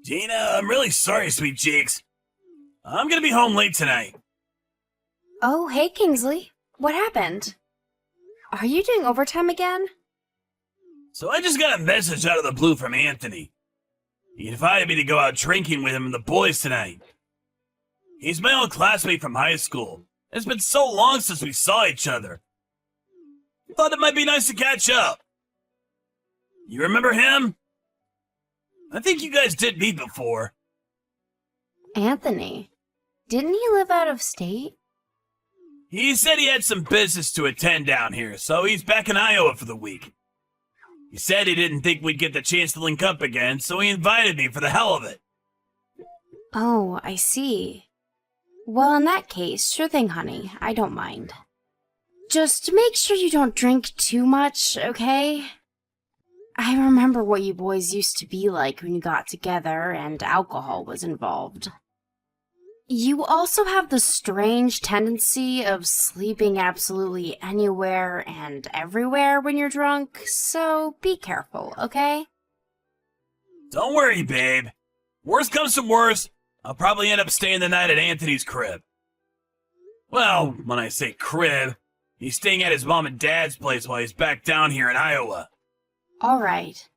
Gina, I'm really sorry, sweet cheeks. I'm gonna be home late tonight. Oh, hey, Kingsley. What happened? Are you doing overtime again? So I just got a message out of the blue from Anthony. He invited me to go out drinking with him and the boys tonight. He's my old classmate from high school. It's been so long since we saw each other. Thought it might be nice to catch up. You remember him? I think you guys did meet before. Anthony. Didn't he live out of state? He said he had some business to attend down here, so he's back in Iowa for the week. He said he didn't think we'd get the chance to link up again, so he invited me for the hell of it. Oh, I see. Well, in that case, sure thing, honey. I don't mind. Just make sure you don't drink too much, okay? I remember what you boys used to be like when you got together and alcohol was involved. You also have the strange tendency of sleeping absolutely anywhere and everywhere when you're drunk, so be careful, okay? Don't worry, babe. Worst comes to worst, I'll probably end up staying the night at Anthony's crib. Well, when I say crib, he's staying at his mom and dad's place while he's back down here in Iowa. Alright.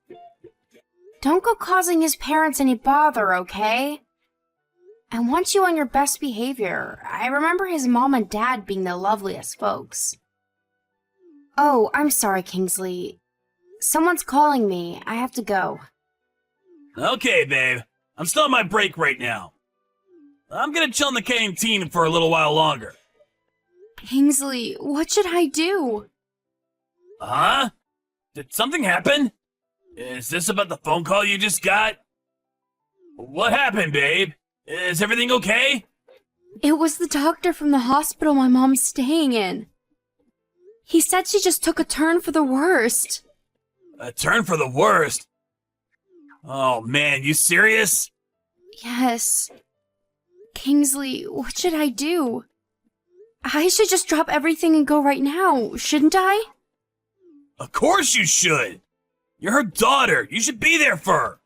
Don't go causing his parents any bother, okay? I want you on your best behavior. I remember his mom and dad being the loveliest folks. Oh, I'm sorry, Kingsley. Someone's calling me. I have to go. Okay, babe. I'm still on my break right now. I'm gonna chill in the canteen for a little while longer. Kingsley, what should I do? Huh? Did something happen? Is this about the phone call you just got? What happened, babe? Is everything okay? It was the doctor from the hospital my mom's staying in. He said she just took a turn for the worst. A turn for the worst? Oh man, you serious? Yes. Kingsley, what should I do? I should just drop everything and go right now, shouldn't I? Of course you should! You're her daughter! You should be there for her!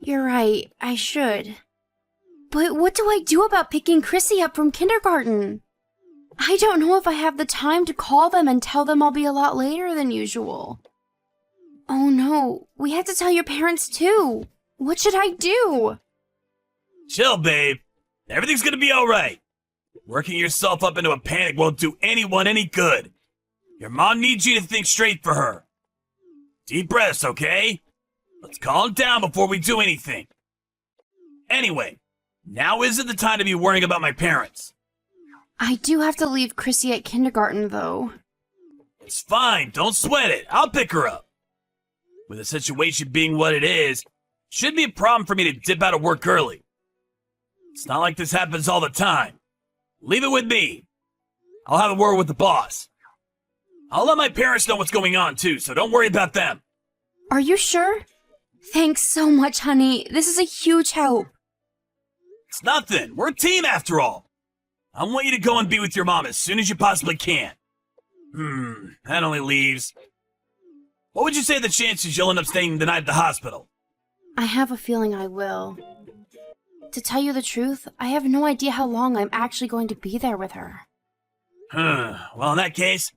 You're right, I should. But what do I do about picking Chrissy up from kindergarten? I don't know if I have the time to call them and tell them I'll be a lot later than usual. Oh no, we have to tell your parents too. What should I do? Chill, babe. Everything's gonna be alright. Working yourself up into a panic won't do anyone any good. Your mom needs you to think straight for her. Deep breaths, okay? Let's calm down before we do anything. Anyway, now isn't the time to be worrying about my parents. I do have to leave Chrissy at kindergarten, though. It's fine, don't sweat it. I'll pick her up. With the situation being what it is, shouldn't be a problem for me to dip out of work early. It's not like this happens all the time. Leave it with me. I'll have a word with the boss. I'll let my parents know what's going on too, so don't worry about them. Are you sure? Thanks so much, honey. This is a huge help. It's nothing. We're a team after all. I want you to go and be with your mom as soon as you possibly can. That only leaves. What would you say the chances you'll end up staying the night at the hospital? I have a feeling I will. To tell you the truth, I have no idea how long I'm actually going to be there with her. Well, in that case,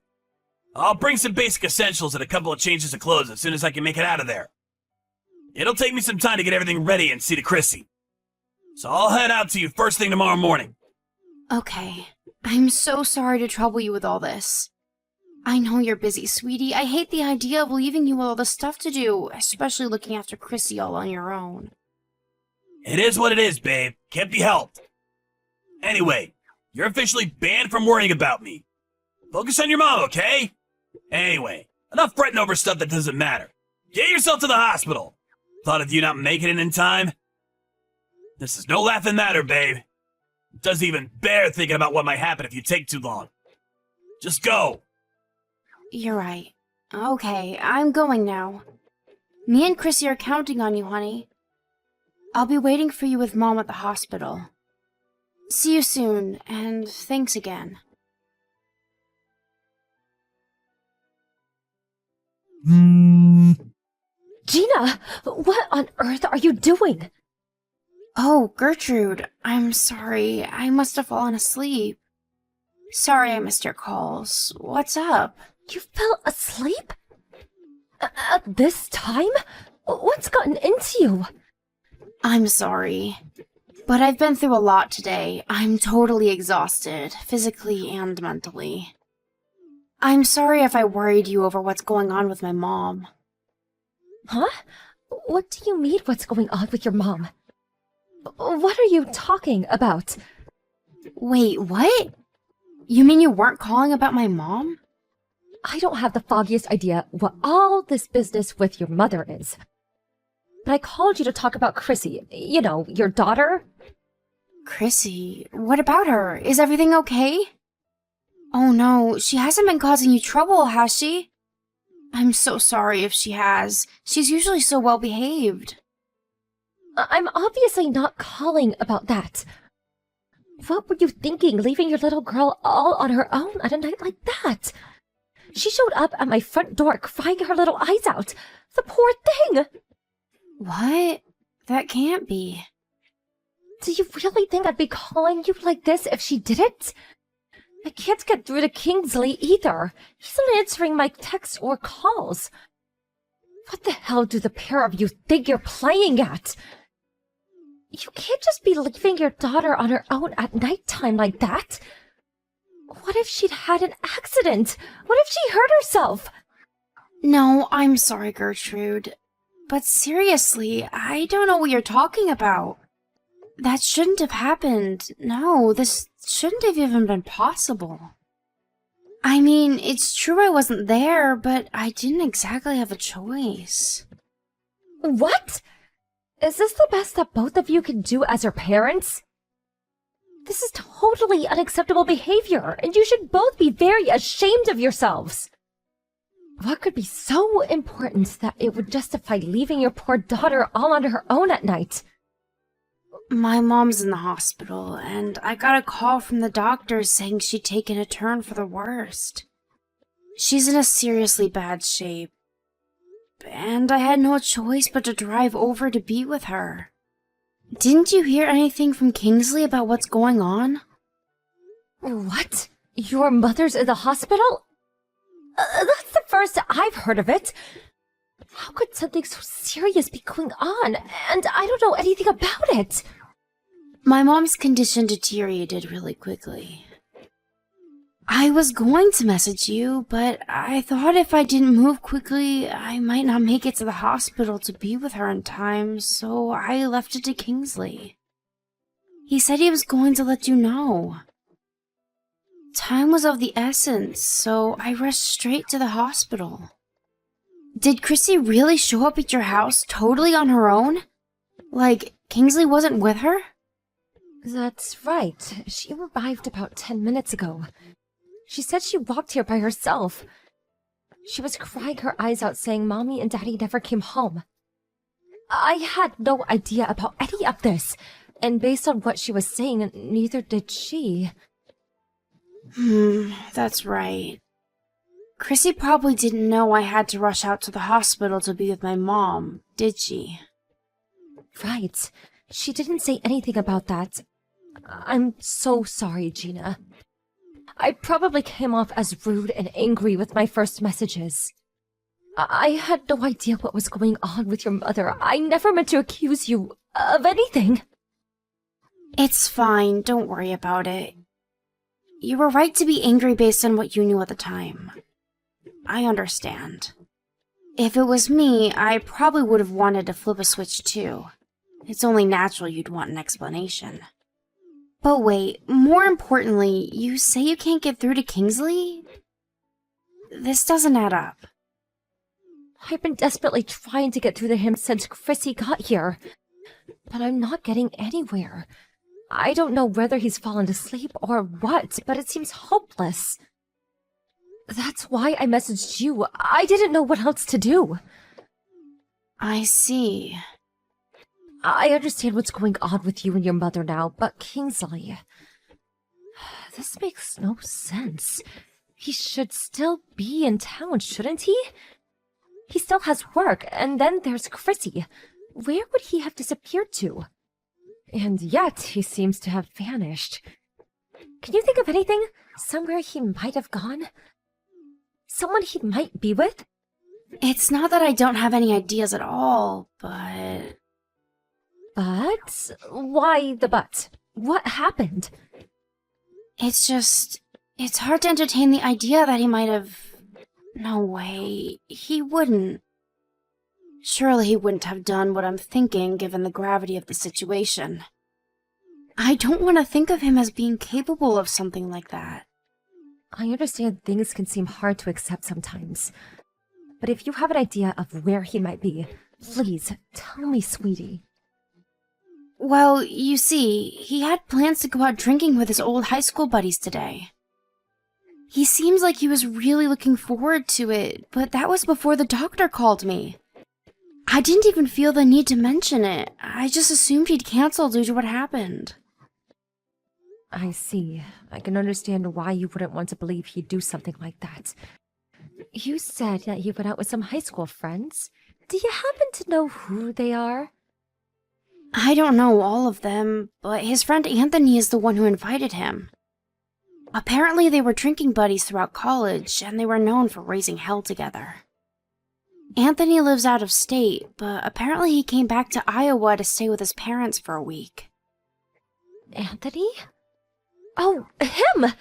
I'll bring some basic essentials and a couple of changes of clothes as soon as I can make it out of there. It'll take me some time to get everything ready and see to Chrissy. So I'll head out to you first thing tomorrow morning. Okay. I'm so sorry to trouble you with all this. I know you're busy, sweetie. I hate the idea of leaving you with all the stuff to do, especially looking after Chrissy all on your own. It is what it is, babe. Can't be helped. Anyway, you're officially banned from worrying about me. Focus on your mom, okay? Anyway, enough fretting over stuff that doesn't matter. Get yourself to the hospital. Thought of you not making it in time? This is no laughing matter, babe. It doesn't even bear thinking about what might happen if you take too long. Just go. You're right. Okay, I'm going now. Me and Chrissy are counting on you, honey. I'll be waiting for you with Mom at the hospital. See you soon, and thanks again. Gina, what on earth are you doing? Oh, Gertrude, I'm sorry. I must have fallen asleep. Sorry I missed your calls. What's up? You fell asleep? At this time? What's gotten into you? I'm sorry. But I've been through a lot today. I'm totally exhausted, physically and mentally. I'm sorry if I worried you over what's going on with my mom. Huh? What do you mean, what's going on with your mom? What are you talking about? Wait, what? You mean you weren't calling about my mom? I don't have the foggiest idea what all this business with your mother is. But I called you to talk about Chrissy. You know, your daughter. Chrissy, what about her? Is everything okay? Oh no, she hasn't been causing you trouble, has she? I'm so sorry if she has. She's usually so well behaved. I'm obviously not calling about that. What were you thinking, leaving your little girl all on her own at a night like that? She showed up at my front door crying her little eyes out. The poor thing! What? That can't be. Do you really think I'd be calling you like this if she didn't? I can't get through to Kingsley either. He's not answering my texts or calls. What the hell do the pair of you think you're playing at? You can't just be leaving your daughter on her own at nighttime like that. What if she'd had an accident? What if she hurt herself? No, I'm sorry, Gertrude. But seriously, I don't know what you're talking about. That shouldn't have happened. No, this shouldn't have even been possible. I mean, it's true I wasn't there, but I didn't exactly have a choice. What? Is this the best that both of you can do as her parents? This is totally unacceptable behavior, and you should both be very ashamed of yourselves. What could be so important that it would justify leaving your poor daughter all on her own at night? My mom's in the hospital, and I got a call from the doctors saying she'd taken a turn for the worst. She's in a seriously bad shape, and I had no choice but to drive over to be with her. Didn't you hear anything from Kingsley about what's going on? What? Your mother's in the hospital? That's the first I've heard of it. How could something so serious be going on? And I don't know anything about it. My mom's condition deteriorated really quickly. I was going to message you, but I thought if I didn't move quickly, I might not make it to the hospital to be with her in time, so I left it to Kingsley. He said he was going to let you know. Time was of the essence, so I rushed straight to the hospital. Did Chrissy really show up at your house totally on her own? Like, Kingsley wasn't with her? That's right. She arrived about 10 minutes ago. She said she walked here by herself. She was crying her eyes out saying Mommy and Daddy never came home. I had no idea about any of this, and based on what she was saying, neither did she. That's right. Chrissy probably didn't know I had to rush out to the hospital to be with my mom, did she? Right. She didn't say anything about that. I'm so sorry, Gina. I probably came off as rude and angry with my first messages. I had no idea what was going on with your mother. I never meant to accuse you of anything. It's fine, don't worry about it. You were right to be angry based on what you knew at the time. I understand. If it was me, I probably would have wanted to flip a switch too. It's only natural you'd want an explanation. But wait, more importantly, you say you can't get through to Kingsley? This doesn't add up. I've been desperately trying to get through to him since Chrissy got here, but I'm not getting anywhere. I don't know whether he's fallen asleep or what, but it seems hopeless. That's why I messaged you. I didn't know what else to do. I see. I understand what's going on with you and your mother now, but Kingsley... This makes no sense. He should still be in town, shouldn't he? He still has work, and then there's Chrissy. Where would he have disappeared to? And yet he seems to have vanished. Can you think of anything? Somewhere he might have gone? Someone he might be with? It's not that I don't have any ideas at all, but... But? Why the but? What happened? It's just... It's hard to entertain the idea that he might have... No way. He wouldn't. Surely he wouldn't have done what I'm thinking, given the gravity of the situation. I don't want to think of him as being capable of something like that. I understand things can seem hard to accept sometimes. But if you have an idea of where he might be, please tell me, sweetie. Well, you see, he had plans to go out drinking with his old high school buddies today. He seems like he was really looking forward to it, but that was before the doctor called me. I didn't even feel the need to mention it. I just assumed he'd cancel due to what happened. I see. I can understand why you wouldn't want to believe he'd do something like that. You said that he went out with some high school friends. Do you happen to know who they are? I don't know all of them, but his friend Anthony is the one who invited him. Apparently they were drinking buddies throughout college, and they were known for raising hell together. Anthony lives out of state, but apparently he came back to Iowa to stay with his parents for a week. Anthony? Oh, him!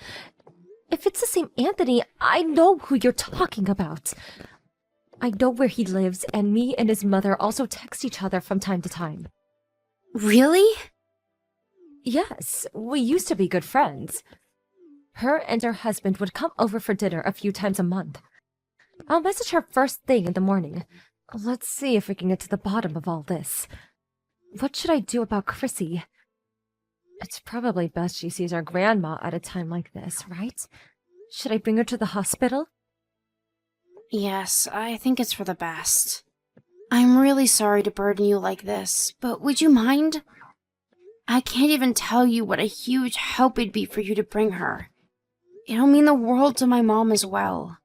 If it's the same Anthony, I know who you're talking about. I know where he lives, and me and his mother also text each other from time to time. Really? Yes, we used to be good friends. Her and her husband would come over for dinner a few times a month. I'll message her first thing in the morning. Let's see if we can get to the bottom of all this. What should I do about Chrissy? It's probably best she sees our grandma at a time like this, right? Should I bring her to the hospital? Yes, I think it's for the best. I'm really sorry to burden you like this, but would you mind? I can't even tell you what a huge help it'd be for you to bring her. It'll mean the world to my mom as well.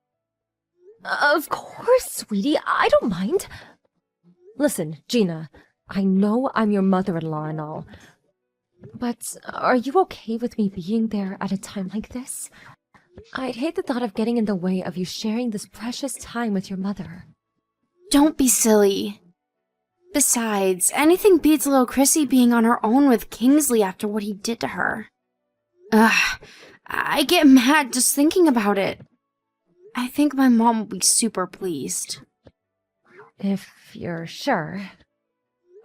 Of course, sweetie, I don't mind. Listen, Gina, I know I'm your mother-in-law and all, but are you okay with me being there at a time like this? I'd hate the thought of getting in the way of you sharing this precious time with your mother. Don't be silly. Besides, anything beats little Chrissy being on her own with Kingsley after what he did to her. Ugh, I get mad just thinking about it. I think my mom will be super pleased. If you're sure.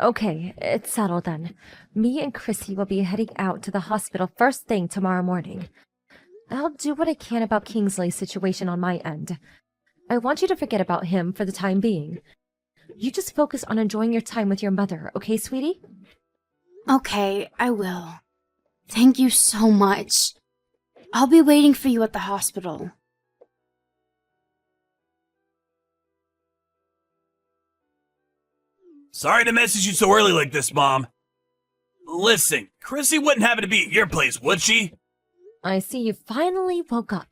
Okay, it's settled then. Me and Chrissy will be heading out to the hospital first thing tomorrow morning. I'll do what I can about Kingsley's situation on my end. I want you to forget about him for the time being. You just focus on enjoying your time with your mother, okay, sweetie? Okay, I will. Thank you so much. I'll be waiting for you at the hospital. Sorry to message you so early like this, Mom. Listen, Chrissy wouldn't happen to be at your place, would she? I see you finally woke up.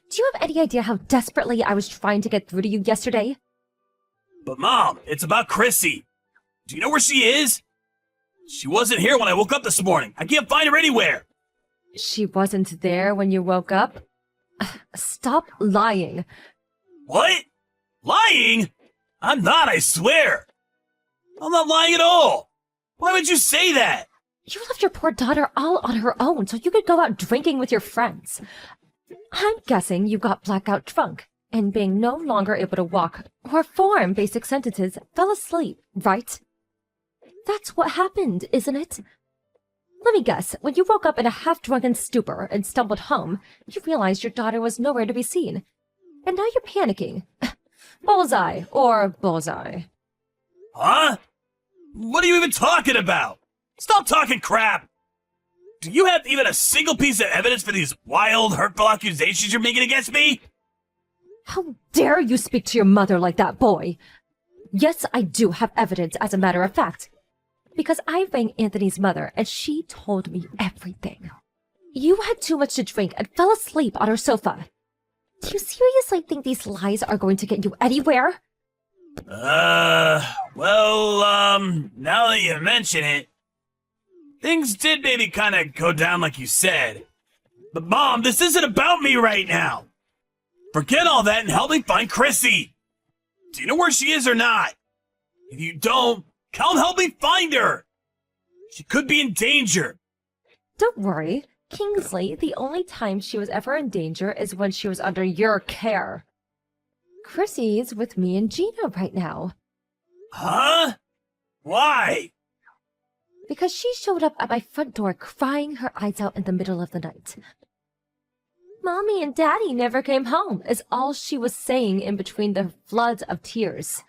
Do you have any idea how desperately I was trying to get through to you yesterday? But Mom, it's about Chrissy. Do you know where she is? She wasn't here when I woke up this morning. I can't find her anywhere. She wasn't there when you woke up? Stop lying. What? Lying? I'm not, I swear. I'm not lying at all. Why would you say that? You left your poor daughter all on her own so you could go out drinking with your friends. I'm guessing you got blackout drunk, and being no longer able to walk or form basic sentences, fell asleep, right? That's what happened, isn't it? Let me guess, when you woke up in a half-drunken stupor and stumbled home, you realized your daughter was nowhere to be seen. And now you're panicking. Bullseye, or bullseye. Huh? What are you even talking about? Stop talking crap! Do you have even a single piece of evidence for these wild, hurtful accusations you're making against me? How dare you speak to your mother like that, boy? Yes, I do have evidence, as a matter of fact. Because I rang Anthony's mother, and she told me everything. You had too much to drink and fell asleep on her sofa. Do you seriously think these lies are going to get you anywhere? Now that you mention it, Things did maybe kind of go down like you said. But Mom, this isn't about me right now. Forget all that and help me find Chrissy. Do you know where she is or not? If you don't, come help me find her. She could be in danger. Don't worry, Kingsley, the only time she was ever in danger is when she was under your care. Chrissy's with me and Gina right now. Huh? Why? Because she showed up at my front door crying her eyes out in the middle of the night. Mommy and Daddy never came home, is all she was saying in between the floods of tears.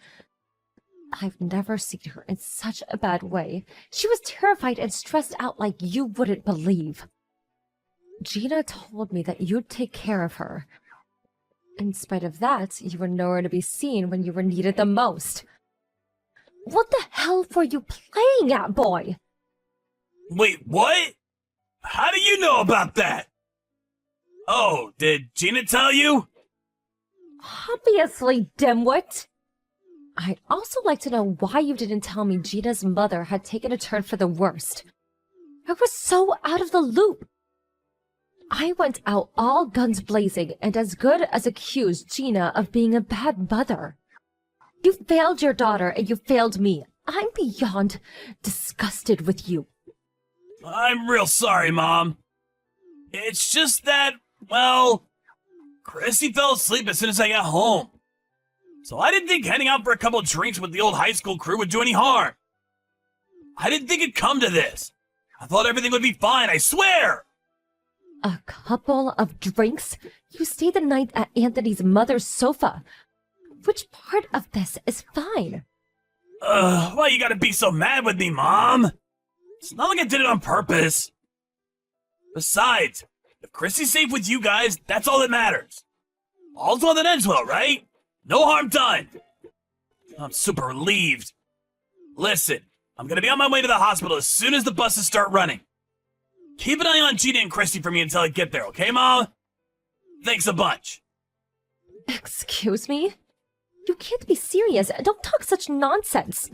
I've never seen her in such a bad way. She was terrified and stressed out like you wouldn't believe. Gina told me that you'd take care of her. In spite of that, you were nowhere to be seen when you were needed the most. What the hell were you playing at, boy? Wait, what? How do you know about that? Oh, did Gina tell you? Obviously, dimwit. I'd also like to know why you didn't tell me Gina's mother had taken a turn for the worst. I was so out of the loop. I went out all guns blazing and as good as accused Gina of being a bad mother. You failed your daughter and you failed me. I'm beyond disgusted with you. I'm real sorry, Mom. It's just that, well, Chrissy fell asleep as soon as I got home. So I didn't think heading out for a couple of drinks with the old high school crew would do any harm. I didn't think it'd come to this. I thought everything would be fine, I swear! A couple of drinks? You stayed the night at Anthony's mother's sofa. Which part of this is fine? Why you gotta be so mad with me, Mom? It's not like I did it on purpose. Besides, if Chrissy's safe with you guys, that's all that matters. All's well that ends well, right? No harm done. I'm super relieved. Listen, I'm gonna be on my way to the hospital as soon as the buses start running. Keep an eye on Gina and Chrissy for me until I get there, okay, Mom? Thanks a bunch. Excuse me? You can't be serious. Don't talk such nonsense.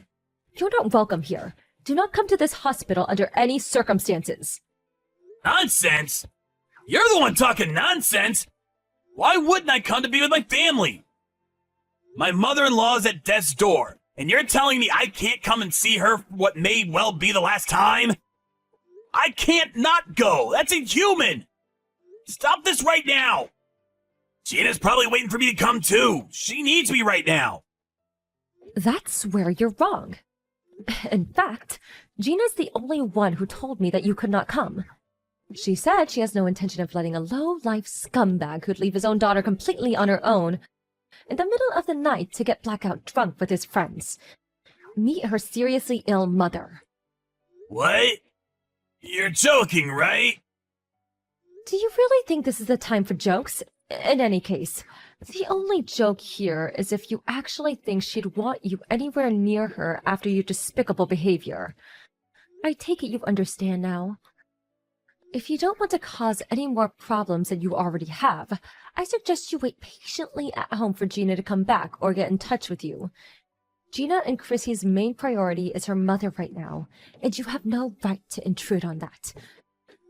You're not welcome here. Do not come to this hospital under any circumstances. Nonsense? You're the one talking nonsense. Why wouldn't I come to be with my family? My mother-in-law's at death's door, and you're telling me I can't come and see her for what may well be the last time? I can't not go. That's inhuman. Stop this right now. Gina's probably waiting for me to come too. She needs me right now. That's where you're wrong. In fact, Gina's the only one who told me that you could not come. She said she has no intention of letting a low-life scumbag who'd leave his own daughter completely on her own in the middle of the night to get blackout drunk with his friends. Meet her seriously ill mother. What? You're joking, right? Do you really think this is the time for jokes? In any case, the only joke here is if you actually think she'd want you anywhere near her after your despicable behavior. I take it you understand now. If you don't want to cause any more problems than you already have, I suggest you wait patiently at home for Gina to come back or get in touch with you. Gina and Chrissy's main priority is her mother right now, and you have no right to intrude on that.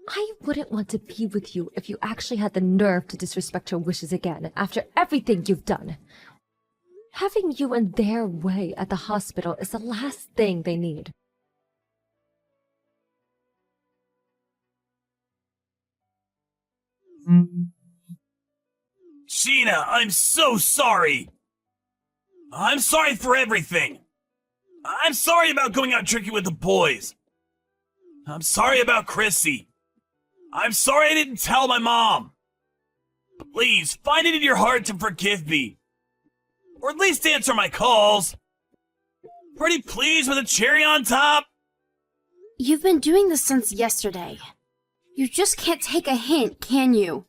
I wouldn't want to be with you if you actually had the nerve to disrespect her wishes again after everything you've done. Having you in their way at the hospital is the last thing they need. Gina, I'm so sorry. I'm sorry for everything. I'm sorry about going out drinking with the boys. I'm sorry about Chrissy. I'm sorry I didn't tell my mom. Please, find it in your heart to forgive me. Or at least answer my calls. Pretty please with a cherry on top? You've been doing this since yesterday. You just can't take a hint, can you?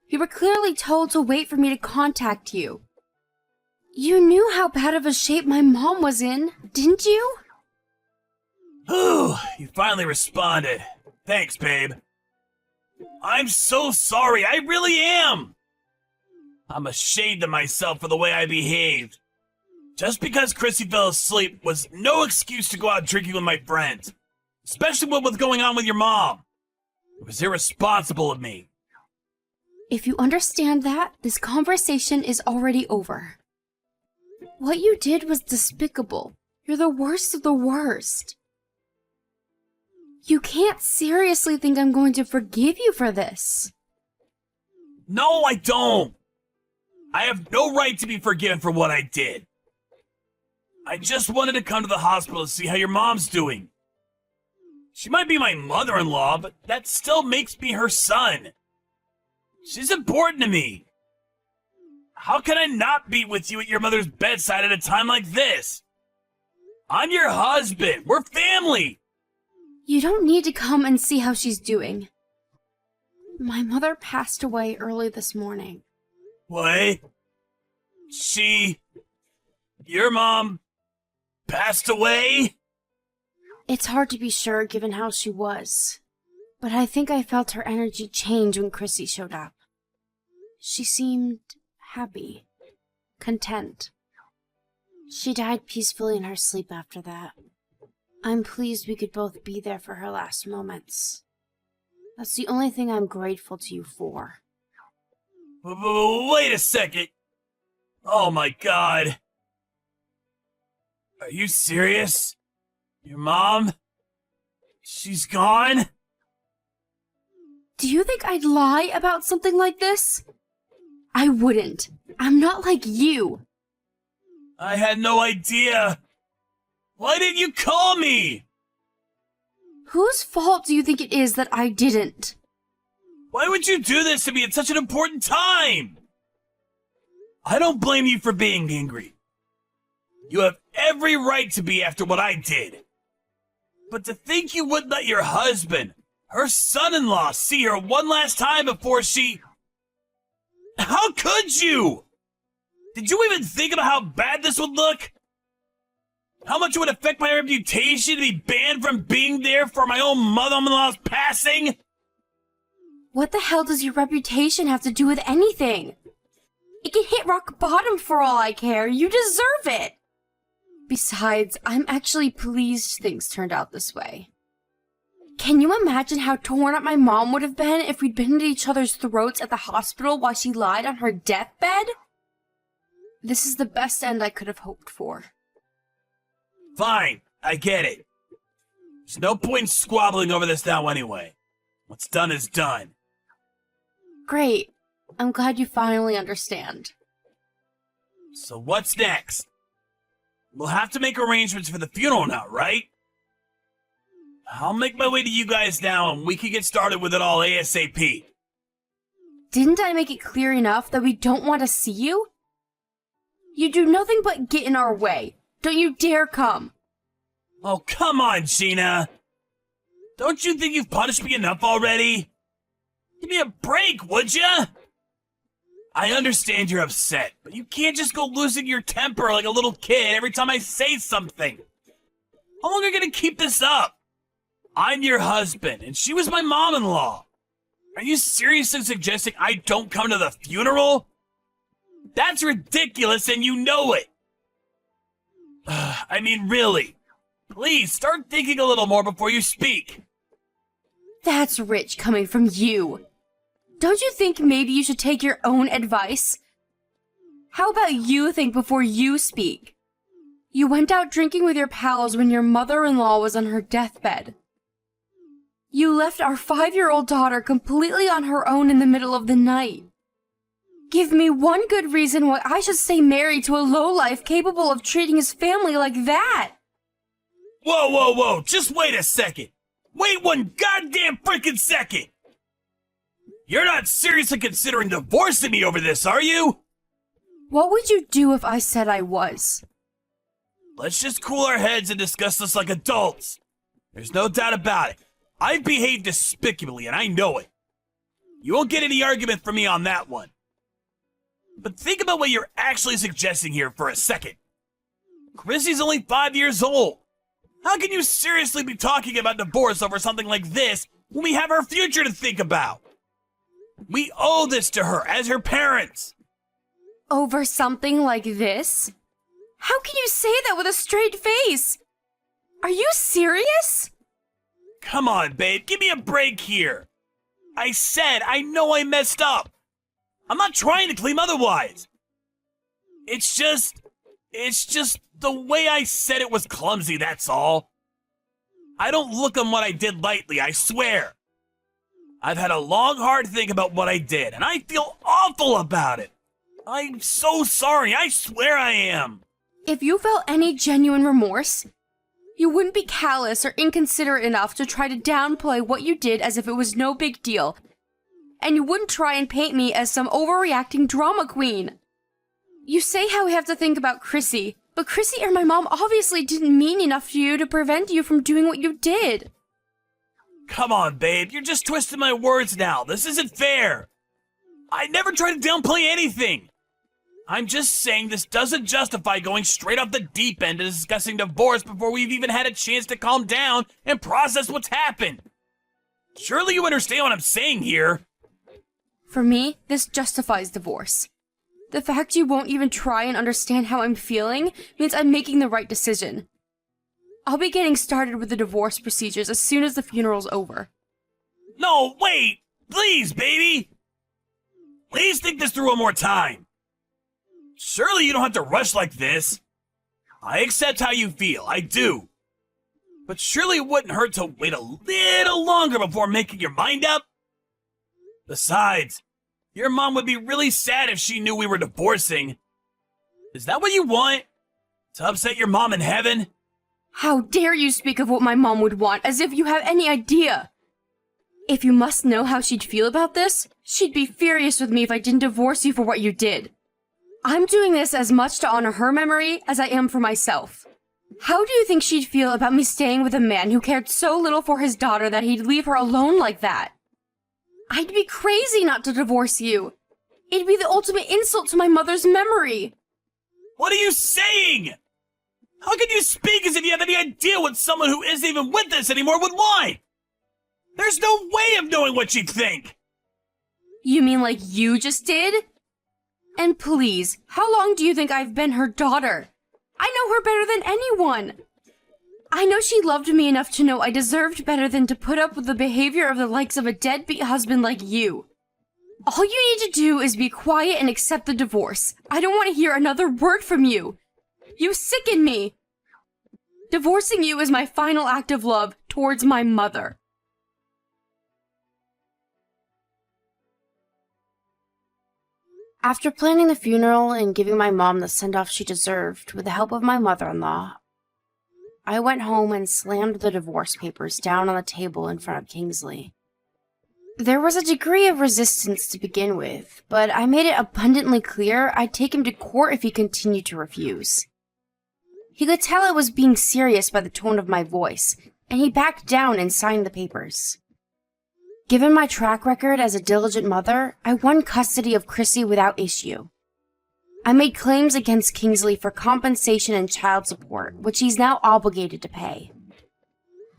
You were clearly told to wait for me to contact you. You knew how bad of a shape my mom was in, didn't you? Whew, you finally responded. Thanks, babe. I'm so sorry, I really am. I'm ashamed of myself for the way I behaved. Just because Chrissy fell asleep was no excuse to go out drinking with my friends. Especially with what's going on with your mom. It was irresponsible of me. If you understand that, this conversation is already over. What you did was despicable. You're the worst of the worst. You can't seriously think I'm going to forgive you for this. No, I don't. I have no right to be forgiven for what I did. I just wanted to come to the hospital to see how your mom's doing. She might be my mother-in-law, but that still makes me her son. She's important to me. How can I not be with you at your mother's bedside at a time like this? I'm your husband. We're family. You don't need to come and see how she's doing. My mother passed away early this morning. What? Your mom passed away? It's hard to be sure given how she was, but I think I felt her energy change when Chrissy showed up. She seemed happy, content. She died peacefully in her sleep after that. I'm pleased we could both be there for her last moments. That's the only thing I'm grateful to you for. Wait a second. Oh my God. Are you serious? Your mom? She's gone? Do you think I'd lie about something like this? I wouldn't. I'm not like you. I had no idea. Why didn't you call me? Whose fault do you think it is that I didn't? Why would you do this to me at such an important time? I don't blame you for being angry. You have every right to be after what I did. But to think you would let your husband, her son-in-law, see her one last time before she... How could you? Did you even think about how bad this would look? How much it would affect my reputation to be banned from being there for my own mother-in-law's passing? What the hell does your reputation have to do with anything? It can hit rock bottom for all I care. You deserve it. Besides, I'm actually pleased things turned out this way. Can you imagine how torn up my mom would have been if we'd been at each other's throats at the hospital while she lied on her deathbed? This is the best end I could have hoped for. Fine, I get it. There's no point in squabbling over this now anyway. What's done is done. Great. I'm glad you finally understand. So what's next? We'll have to make arrangements for the funeral now, right? I'll make my way to you guys now and we can get started with it all ASAP. Didn't I make it clear enough that we don't want to see you? You do nothing but get in our way. Don't you dare come. Oh, come on, Gina. Don't you think you've punished me enough already? Give me a break, would ya? I understand you're upset, but you can't just go losing your temper like a little kid every time I say something. How long are you gonna keep this up? I'm your husband, and she was my mom-in-law. Are you seriously suggesting I don't come to the funeral? That's ridiculous, and you know it. I mean, really. Please, start thinking a little more before you speak. That's rich coming from you. Don't you think maybe you should take your own advice? How about you think before you speak? You went out drinking with your pals when your mother-in-law was on her deathbed. You left our 5-year-old daughter completely on her own in the middle of the night. Give me one good reason why I should stay married to a lowlife capable of treating his family like that. Whoa, just wait a second. Wait one goddamn freaking second. You're not seriously considering divorcing me over this, are you? What would you do if I said I was? Let's just cool our heads and discuss this like adults. There's no doubt about it. I've behaved despicably, and I know it. You won't get any argument from me on that one. But think about what you're actually suggesting here for a second. Chrissy's only 5 years old. How can you seriously be talking about divorce over something like this when we have our future to think about? We owe this to her as her parents. Over something like this? How can you say that with a straight face? Are you serious? Come on, babe, give me a break here. I said I know I messed up. I'm not trying to claim otherwise. It's just the way I said it was clumsy, that's all. I don't look on what I did lightly, I swear. I've had a long, hard think about what I did, and I feel awful about it. I'm so sorry, I swear I am. If you felt any genuine remorse, you wouldn't be callous or inconsiderate enough to try to downplay what you did as if it was no big deal. And you wouldn't try and paint me as some overreacting drama queen. You say how we have to think about Chrissy, but Chrissy or my mom obviously didn't mean enough to you to prevent you from doing what you did. Come on, babe, you're just twisting my words now. This isn't fair. I never tried to downplay anything. I'm just saying this doesn't justify going straight off the deep end and discussing divorce before we've even had a chance to calm down and process what's happened. Surely you understand what I'm saying here. For me, this justifies divorce. The fact you won't even try and understand how I'm feeling means I'm making the right decision. I'll be getting started with the divorce procedures as soon as the funeral's over. No, wait! Please, baby! Please think this through one more time. Surely you don't have to rush like this. I accept how you feel, I do. But surely it wouldn't hurt to wait a little longer before making your mind up? Besides, your mom would be really sad if she knew we were divorcing. Is that what you want? To upset your mom in heaven? How dare you speak of what my mom would want as if you have any idea? If you must know how she'd feel about this, she'd be furious with me if I didn't divorce you for what you did. I'm doing this as much to honor her memory as I am for myself. How do you think she'd feel about me staying with a man who cared so little for his daughter that he'd leave her alone like that? I'd be crazy not to divorce you. It'd be the ultimate insult to my mother's memory. What are you saying? How can you speak as if you have any idea what someone who isn't even with us anymore would want? There's no way of knowing what she'd think. You mean like you just did? And please, how long do you think I've been her daughter? I know her better than anyone. I know she loved me enough to know I deserved better than to put up with the behavior of the likes of a deadbeat husband like you. All you need to do is be quiet and accept the divorce. I don't want to hear another word from you. You sicken me. Divorcing you is my final act of love towards my mother. After planning the funeral and giving my mom the send-off she deserved with the help of my mother-in-law, I went home and slammed the divorce papers down on the table in front of Kingsley. There was a degree of resistance to begin with, but I made it abundantly clear I'd take him to court if he continued to refuse. He could tell I was being serious by the tone of my voice, and he backed down and signed the papers. Given my track record as a diligent mother, I won custody of Chrissy without issue. I made claims against Kingsley for compensation and child support, which he's now obligated to pay.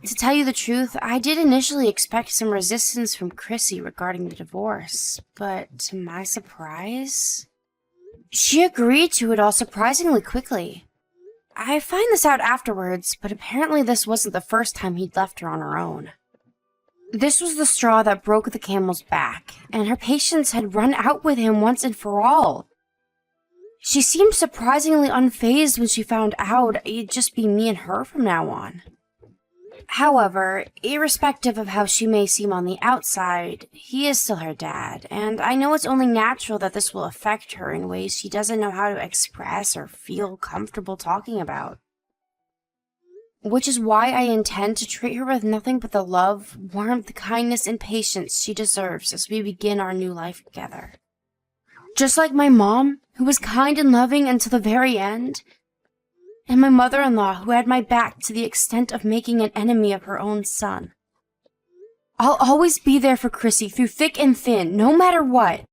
To tell you the truth, I did initially expect some resistance from Chrissy regarding the divorce, but to my surprise, she agreed to it all surprisingly quickly. I find this out afterwards, but apparently this wasn't the first time he'd left her on her own. This was the straw that broke the camel's back, and her patience had run out with him once and for all. She seemed surprisingly unfazed when she found out it'd just be me and her from now on. However, irrespective of how she may seem on the outside, he is still her dad, and I know it's only natural that this will affect her in ways she doesn't know how to express or feel comfortable talking about. Which is why I intend to treat her with nothing but the love, warmth, kindness, and patience she deserves as we begin our new life together. Just like my mom, who was kind and loving until the very end, and my mother-in-law, who had my back to the extent of making an enemy of her own son. I'll always be there for Chrissy through thick and thin, no matter what.